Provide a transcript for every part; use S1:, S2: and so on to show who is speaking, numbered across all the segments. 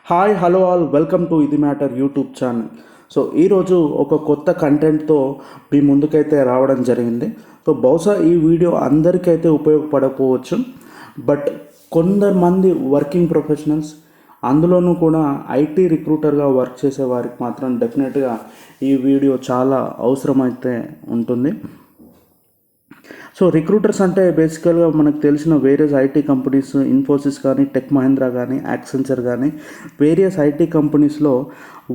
S1: Hi hello all welcome to ఇది matter YouTube channel. So ఈరోజు ఒక కొత్త కంటెంట్తో మీ ముందుకైతే రావడం జరిగింది. సో బహుశా ఈ వీడియో అందరికైతే ఉపయోగపడకపోవచ్చు, బట్ కొందరు వర్కింగ్ ప్రొఫెషనల్స్, అందులోనూ కూడా ఐటీ రిక్రూటర్గా వర్క్ చేసే వారికి మాత్రం డెఫినెట్గా ఈ వీడియో చాలా అవసరమైతే ఉంటుంది. సో రిక్రూటర్స్ అంటే బేసికల్గా మనకు తెలిసిన వేరియస్ ఐటీ కంపెనీస్, ఇన్ఫోసిస్ కానీ, టెక్ మహీంద్రా కానీ, యాక్సెంచర్ కానీ, వేరియస్ ఐటీ కంపెనీస్లో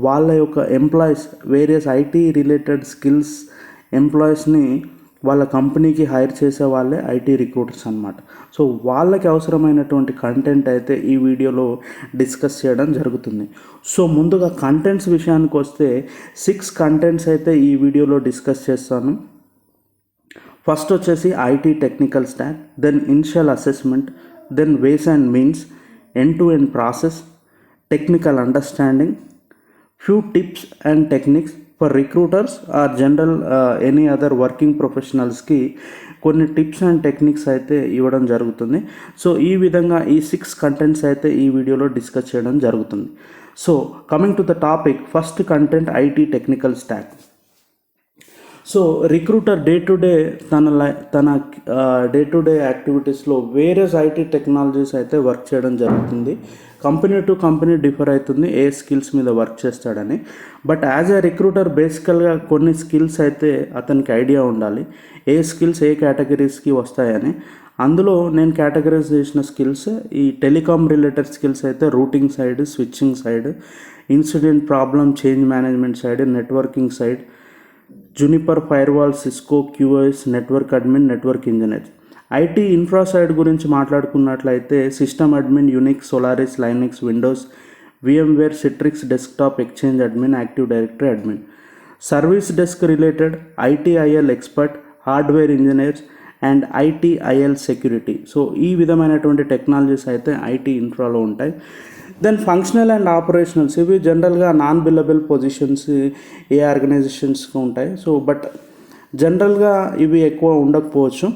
S1: వాళ్ళ యొక్క employees, various IT related skills ఎంప్లాయీస్ని వాళ్ళ కంపెనీకి హైర్ చేసే వాళ్ళే ఐటీ రిక్రూటర్స్ అనమాట. సో వాళ్ళకి అవసరమైనటువంటి కంటెంట్ అయితే ఈ వీడియోలో డిస్కస్ చేయడం జరుగుతుంది. సో ముందుగా కంటెంట్స్ విషయానికి వస్తే 6 కంటెంట్స్ అయితే ఈ వీడియోలో డిస్కస్ చేస్తాను. ఫస్ట్ వచ్చేసి IT technical stack, then initial assessment, then ways and means, end to end process, technical understanding, few tips and techniques for recruiters or general any other working ప్రొఫెషనల్స్కి కొన్ని tips and techniques అయితే ఇవ్వడం జరుగుతుంది. So ఈ విధంగా ఈ 6 contents అయితే ఈ వీడియోలో డిస్కస్ చేయడం జరుగుతుంది. So coming to the topic, first content IT technical stock. So recruiter day to day తన డే టు డే యాక్టివిటీస్లో వేరియస్ ఐటీ టెక్నాలజీస్ అయితే వర్క్ చేయడం జరుగుతుంది. కంపెనీ టు కంపెనీ డిఫర్ అవుతుంది ఏ స్కిల్స్ మీద వర్క్ చేస్తాడని. బట్ యాజ్ ఏ రిక్రూటర్ బేసికల్గా కొన్ని స్కిల్స్ అయితే అతనికి ఐడియా ఉండాలి, ఏ స్కిల్స్ ఏ కేటగిరీస్కి వస్తాయని. అందులో నేను కేటగరైజ్ చేసిన స్కిల్స్, ఈ టెలికామ్ రిలేటెడ్ స్కిల్స్ అయితే routing side, switching side, incident problem change management side, networking side, Juniper firewall, Cisco, QS, network admin, network engineer. IT infra side గురించి మాట్లాడుకున్నట్లయితే system admin, Unix, Solaris, Linux, Windows, VMware, Citrix, desktop, exchange admin, active directory admin. Service desk related ITIL expert, hardware engineers and ITIL security. So ఈ విధమైనటువంటి technologies అయితే IT ఇన్ఫ్రాలో ఉంటాయి. Then functional and ఆపరేషనల్స్, ఇవి జనరల్గా non billable positions ఏ ఆర్గనైజేషన్స్కి ఉంటాయి. So but జనరల్గా ఇవి ఎక్కువ ఉండకపోవచ్చు.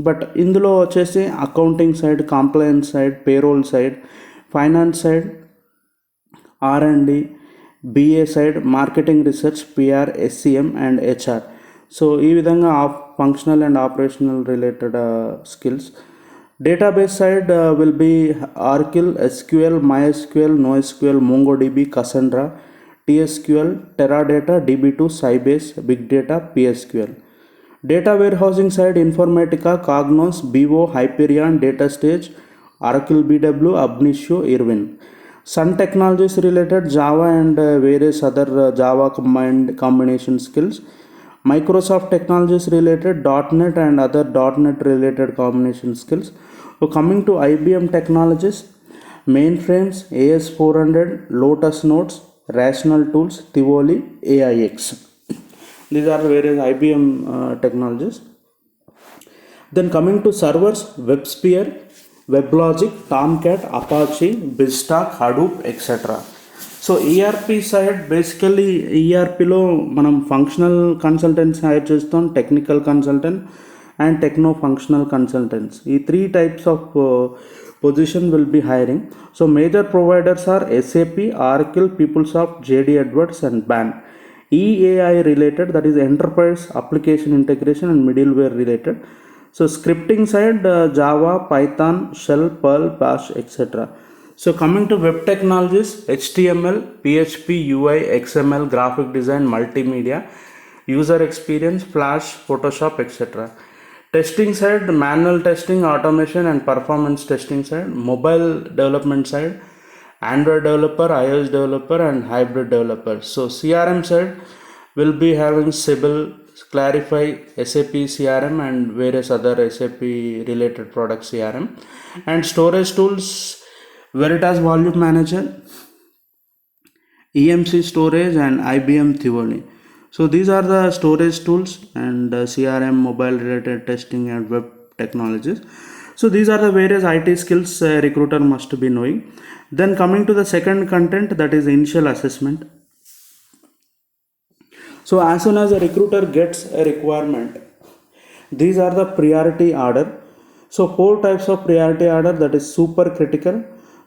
S1: బట్ ఇందులో వచ్చేసి accounting side, compliance side, payroll side, finance side, R&D, BA side, marketing research, PR, SCM and HR. So ఈ విధంగా functional and operational related skills. Database side will be Oracle, SQL, MySQL, NoSQL, MongoDB, Cassandra, TSQL, Teradata, DB2, Sybase, Big Data, PSQL. Data warehousing side Informatica, Cognos, Bevo, Hyperion, DataStage, Oracle BW, Abnisio, Irwin. Sun technologies related Java and various other Java combination skills. Microsoft technologies related .NET and other .NET related combination skills. So coming to IBM technologies, mainframes, AS400, Lotus Notes, Rational Tools, Tivoli, AIX. These are various IBM technologies. Then coming to servers, WebSphere, WebLogic, Tomcat, Apache, BizStack, Hadoop, etc. So ERP side basically ఈఆర్పిలో మనం functional consultants hire చేస్తాం, technical consultant and techno functional consultants. ఈ 3 types of position will be hiring. So major providers are SAP, Oracle, PeopleSoft, JD Edwards and BAN. EAI related, that is enterprise application integration and middleware related. So scripting side Java, Python, shell, Perl, bash etcetera. So coming to web technologies, HTML, PHP, UI, XML, graphic design, multimedia, user experience, Flash, Photoshop, etc. Testing side, manual testing, automation and performance testing side. Mobile development side, Android developer, iOS developer and hybrid developer. So CRM side will be having Sibyl, Clarify, SAP CRM and various other SAP related product CRM. And storage tools, Veritas Volume Manager, EMC Storage and IBM Tivoli. So these are the storage tools and CRM, mobile related testing and web technologies. So these are the various IT skills a recruiter must be knowing. Then coming to the second content, that is initial assessment. So as soon as a recruiter gets a requirement, these are the priority order. So 4 types of priority order, that is super critical,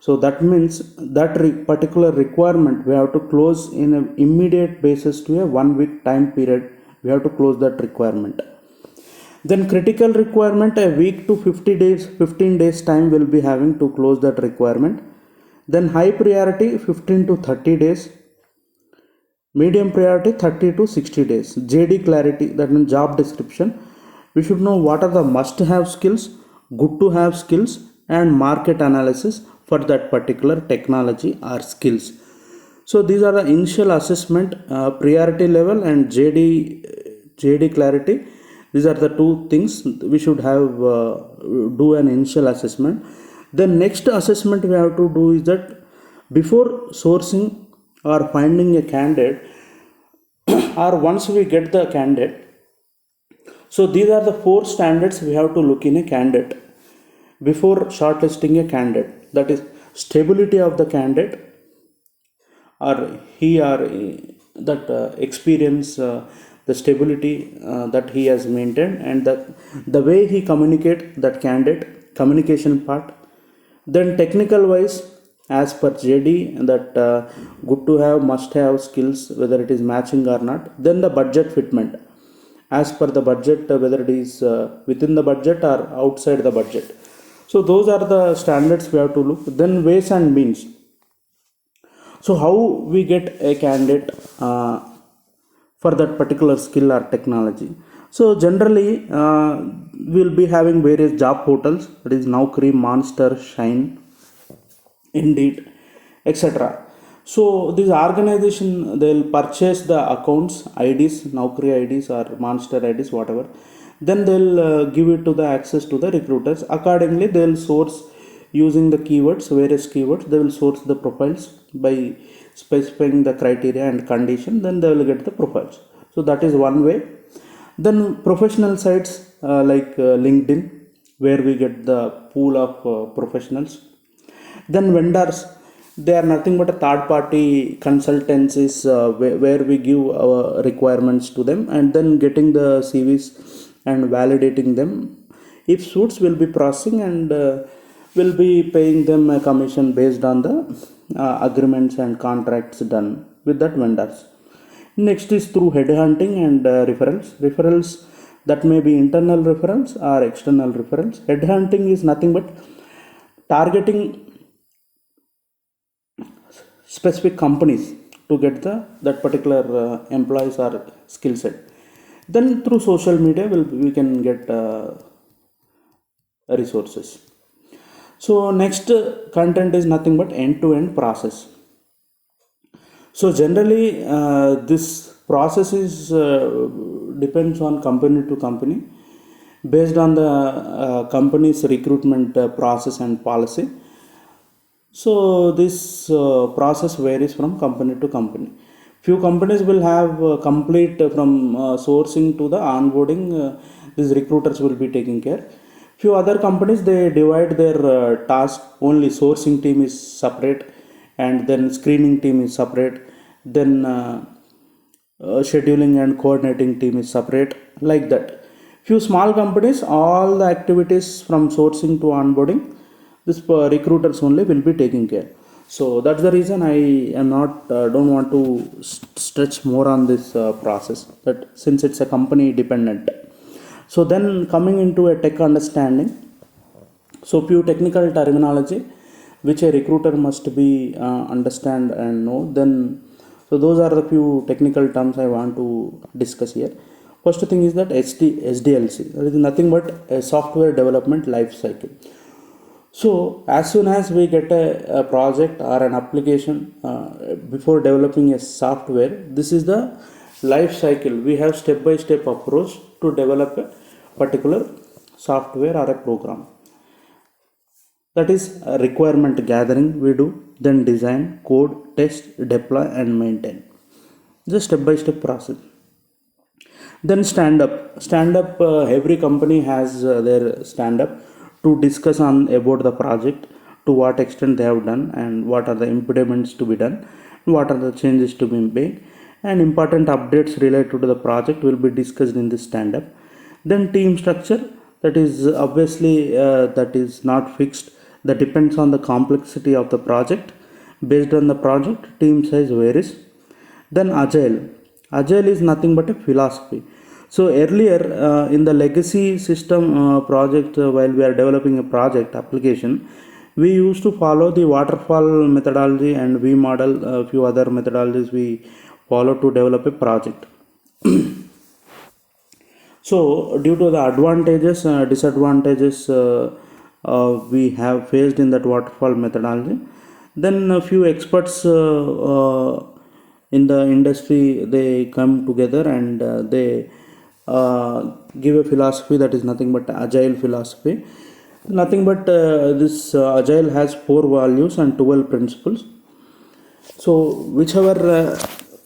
S1: So that means that particular requirement we have to close in an immediate basis to a 1 week time period. We have to close that requirement. Then critical requirement, a week to 50 days, 15 days time will be having to close that requirement. Then high priority 15 to 30 days, medium priority 30 to 60 days. JD clarity, that means job description. We should know what are the must have skills, good to have skills, and market analysis for that particular technology or skills. So these are the initial assessment, priority level and JD clarity. These are the two things we should have do an initial assessment. The next assessment we have to do is that before sourcing or finding a candidate or once we get the candidate, so these are the 4 standards we have to look in a candidate before shortlisting a candidate. That is stability of the candidate, or he or that experience, the stability that he has maintained, and the way he communicate that candidate, communication part. Then technical wise, as per JD, that good to have, must have skills, whether it is matching or not. Then the budget fitment, as per the budget, whether it is within the budget or outside the budget. So those are the standards we have to look. Then ways and means. So how we get a candidate for that particular skill or technology. So generally we'll be having various job portals, that is Naukri, Monster, Shine, Indeed, etc. So this organization, they'll purchase the accounts, IDs, Naukri IDs or Monster IDs, whatever. Then they'll give it to the access to the recruiters. Accordingly, they'll source using the keywords, various keywords. They will source the profiles by specifying the criteria and condition. Then they will get the profiles. So that is one way. Then professional sites like LinkedIn, where we get the pool of professionals. Then vendors, they are nothing but a third party consultancies where we give our requirements to them and then getting the CVs and validating them. If suits, will be processing and will be paying them a commission based on the agreements and contracts done with that vendors. Next is through headhunting and referrals, that may be internal referrals or external referrals. Headhunting is nothing but targeting specific companies to get that particular employees or skill set. Then through social media we can get resources. So next content is nothing but end-to-end process. So generally this process is depends on company to company based on the company's recruitment process and policy. So this process varies from company to company. Few companies will have complete from sourcing to the onboarding, these recruiters will be taking care. Few other companies, they divide their task, only sourcing team is separate and then screening team is separate, then scheduling and coordinating team is separate, like that. Few small companies, all the activities from sourcing to onboarding, this recruiters only will be taking care. So that's the reason I am not don't want to stretch more on this process, that since it's a company dependent. So then coming into a tech understanding, so few technical terminology which a recruiter must be understand and know. Then so those are the few technical terms I want to discuss here. First thing is that SDLC, that is nothing but a software development life cycle. So as soon as we get a project or an application, before developing a software, this is the life cycle. We have step-by-step approach to develop a particular software or a program. That is a requirement gathering we do, then design, code, test, deploy and maintain. This is step-by-step process. Then stand-up. Stand-up, every company has their stand-up to discuss on about the project, to what extent they have done and what are the impediments to be done, what are the changes to be made, and important updates related to the project will be discussed in this stand-up. Then team structure, that is obviously that is not fixed. that depends on the complexity of the project. Based on the project, team size varies. Then agile is nothing but a philosophy. So earlier in the legacy system project, while we are developing a project application, we used to follow the waterfall methodology, and we model a few other methodologies we follow to develop a project. So due to the advantages disadvantages we have faced in that waterfall methodology, then a few experts in the industry, they come together and they give a philosophy that is nothing but agile philosophy. Nothing but this agile has 4 values and 12 principles. So whichever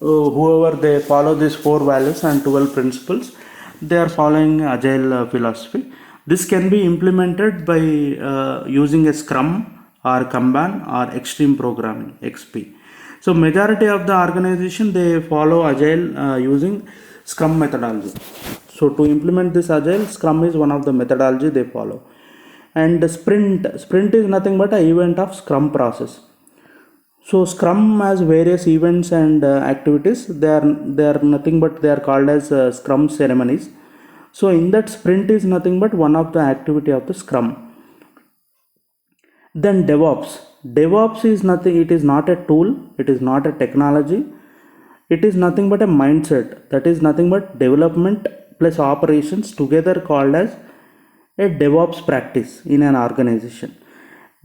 S1: whoever they follow these 4 values and 12 principles, they are following agile philosophy. This can be implemented by using a scrum or kanban or extreme programming, XP. So majority of the organization, they follow agile using scrum methodology. So to implement this agile, scrum is one of the methodology they follow. And sprint is nothing but an event of scrum process. So scrum has various events and activities. They are nothing but they are called as scrum ceremonies. So in that, sprint is nothing but one of the activity of the scrum. Then DevOps is nothing, it is not a tool, it is not a technology, it is nothing but a mindset. That is nothing but development plus operations together, called as a DevOps practice in an organization.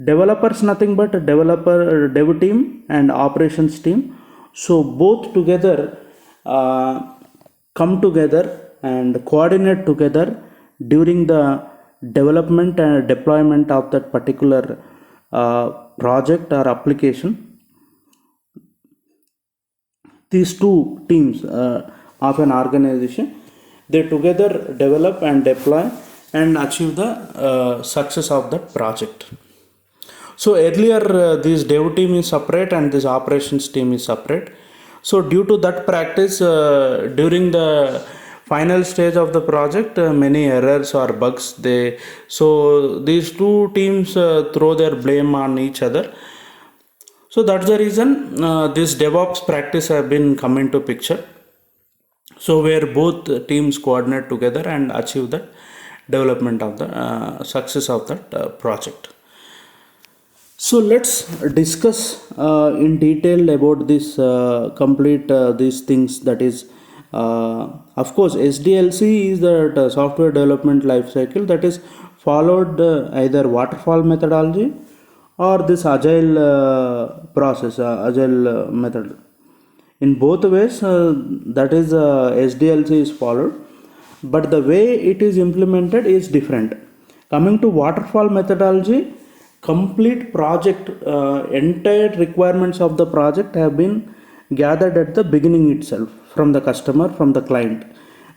S1: Developers nothing but a dev team and operations team. So both together come together and coordinate together during the development and deployment of that particular project or application. These two teams of an organization, they together develop and deploy and achieve the success of that project. So earlier this dev team is separate and this operations team is separate. So due to that practice, during the final stage of the project, many errors or bugs, so these two teams throw their blame on each other. So that's the reason this DevOps practice have been come into picture. So where both teams coordinate together and achieve the development of the success of that project. So let's discuss in detail about this complete these things. That is, of course, SDLC is the software development life cycle that is followed either waterfall methodology or this agile process, agile method. In both ways, that is SDLC is followed, but the way it is implemented is different. Coming to waterfall methodology, complete project, entire requirements of the project have been gathered at the beginning itself from the customer, from the client.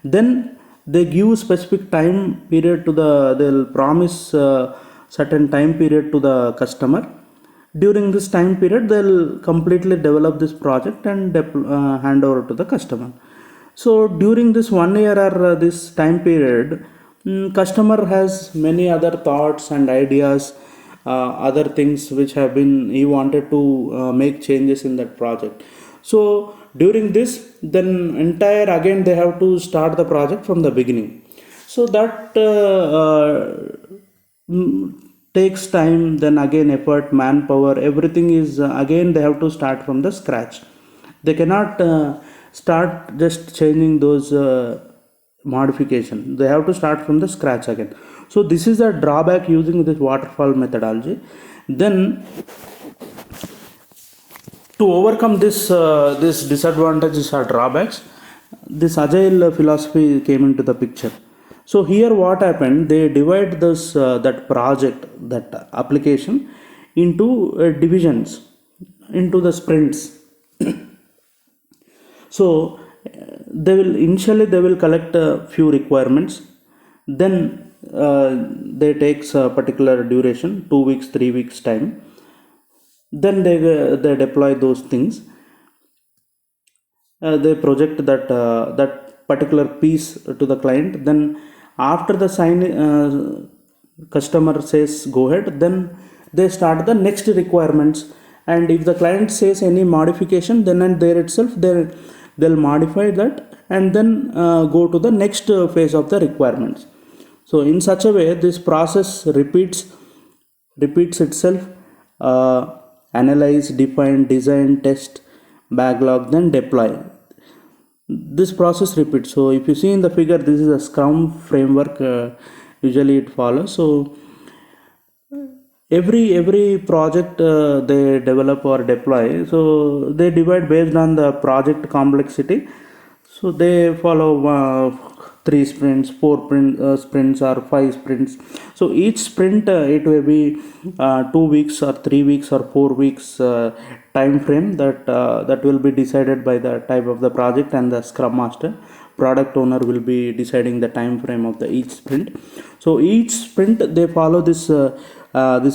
S1: Then they give specific time period to they'll promise certain time period to the customer. During this time period, they'll completely develop this project and hand over to the customer. So during this 1 year or this time period, customer has many other thoughts and ideas, other things which have been, he wanted to make changes in that project. So during this, then entire again they have to start the project from the beginning. So that takes time, then again effort, manpower, everything is again they have to start from the scratch. They cannot start just changing those modification. They have to start from the scratch again. So this is a drawback using this waterfall methodology. Then to overcome this disadvantages or drawbacks, this agile philosophy came into the picture. So here what happened, they divide this that project, that application into divisions, into the sprints. So they will collect a few requirements, then they takes a particular duration, 2 weeks, 3 weeks time, then they deploy those things. They project that particular piece to the client. Then after the customer says go ahead, then they start the next requirements, and if the client says any modification, then and there itself they'll modify that, and then go to the next phase of the requirements. So in such a way this process repeats itself. uh, Analyze, define, design, test, backlog, then deploy. This process repeats. So if you see in the figure, this is a scrum framework, usually it follows. So every project they develop or deploy, so they divide based on the project complexity. So they follow 3 sprints, 4 sprints, or 5 sprints. So each sprint it will be 2 weeks or 3 weeks or 4 weeks time frame, that will be decided by the type of the project, and the scrum master, product owner, will be deciding the time frame of the each sprint. So each sprint they follow this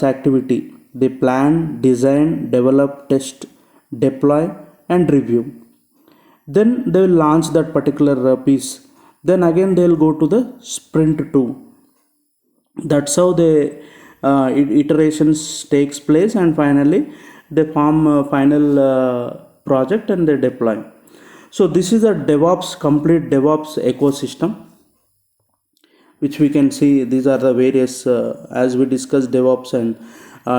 S1: activity. They plan, design, develop, test, deploy, and review. Then they will launch that particular piece. Then again they will go to the sprint 2. That's how the iterations takes place, and finally they form a final project and they deploy. So this is a complete DevOps ecosystem, which we can see. These are the various, as we discussed, DevOps and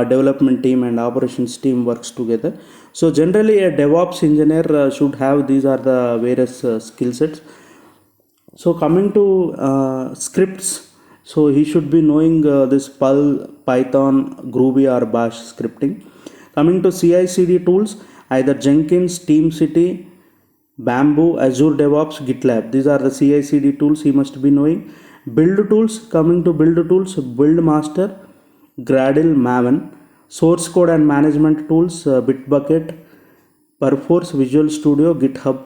S1: development team and operations team works together. So generally a DevOps engineer should have, these are the various skill sets. So coming to scripts, so he should be knowing this Perl, Python, Groovy, or Bash scripting. Coming to CI/CD tools, either Jenkins, TeamCity, Bamboo, Azure DevOps, GitLab. These are the CI/CD tools he must be knowing. Build tools, coming to build tools, Buildmaster, Gradle, Maven. Source code and management tools, Bitbucket, Perforce, Visual Studio, GitHub.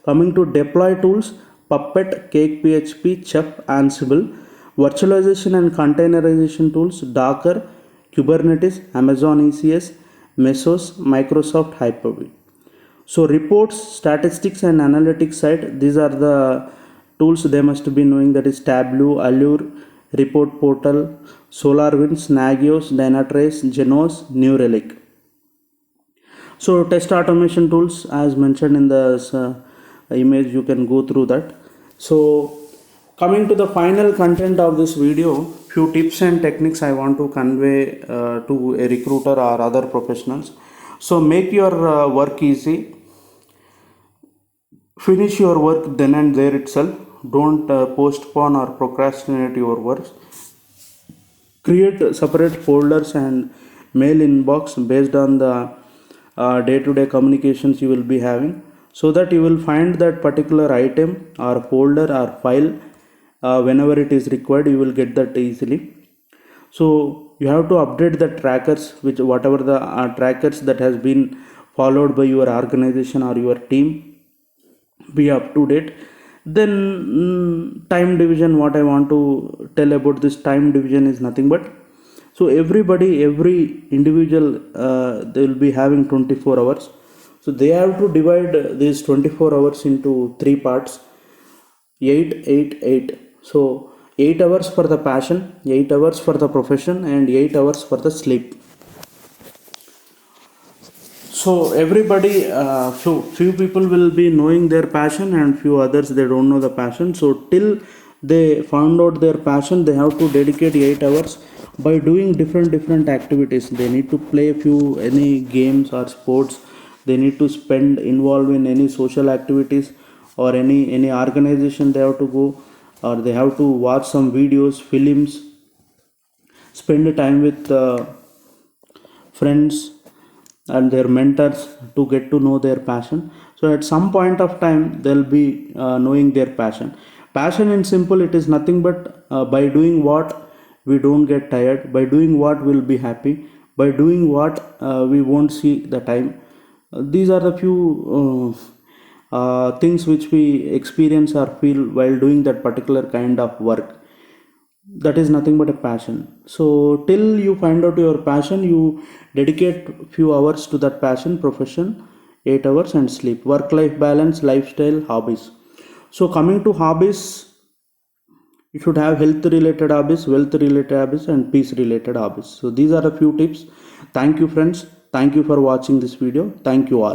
S1: Coming to deploy tools, Puppet, Cake PHP, Chef, Ansible. Virtualization and containerization tools, Docker, Kubernetes, Amazon ECS, Mesos, Microsoft Hyper-V. So reports, statistics, and analytics side, these are the tools they must be knowing, that is Tableau, Allure, Report Portal, SolarWinds, Nagios, Dynatrace, Genos, New Relic. So test automation tools, as mentioned in the image, you can go through that. So coming to the final content of this video, few tips and techniques I want to convey to a recruiter or other professionals. So make your work easy. Finish your work then and there itself. Don't postpone or procrastinate your work. Create separate folders and mail inbox based on the day-to-day communications you will be having, so that you will find that particular item or folder or file whenever it is required. You will get that easily. So you have to update the trackers, which whatever the trackers that has been followed by your organization or your team, be up to date. Then time division, what I want to tell about this time division is nothing but, so every individual, they will be having 24 hours. So they have to divide these 24 hours into 3 parts, 8 8 8. So 8 hours for the passion, 8 hours for the profession, and 8 hours for the sleep. So everybody, few people will be knowing their passion, and few others they don't know the passion. So till they found out their passion, they have to dedicate 8 hours by doing different activities. They need to play any games or sports. They need to involve in any social activities, or any organization they have to go, or they have to watch some videos, films, spend time with friends and their mentors to get to know their passion. So at some point of time they'll be knowing their passion in simple, it is nothing but by doing what we don't get tired, by doing what we'll be happy, by doing what we won't see the time. These are the few things which we experience or feel while doing that particular kind of work. That is nothing but a passion. So till you find out your passion, you dedicate few hours to that passion, profession, 8 hours, and sleep. Work life balance, lifestyle, hobbies. So coming to hobbies, You should have health related hobbies, wealth related hobbies, and peace related hobbies. So these are a few tips. Thank you, friends. Thank you for watching this video. Thank you all.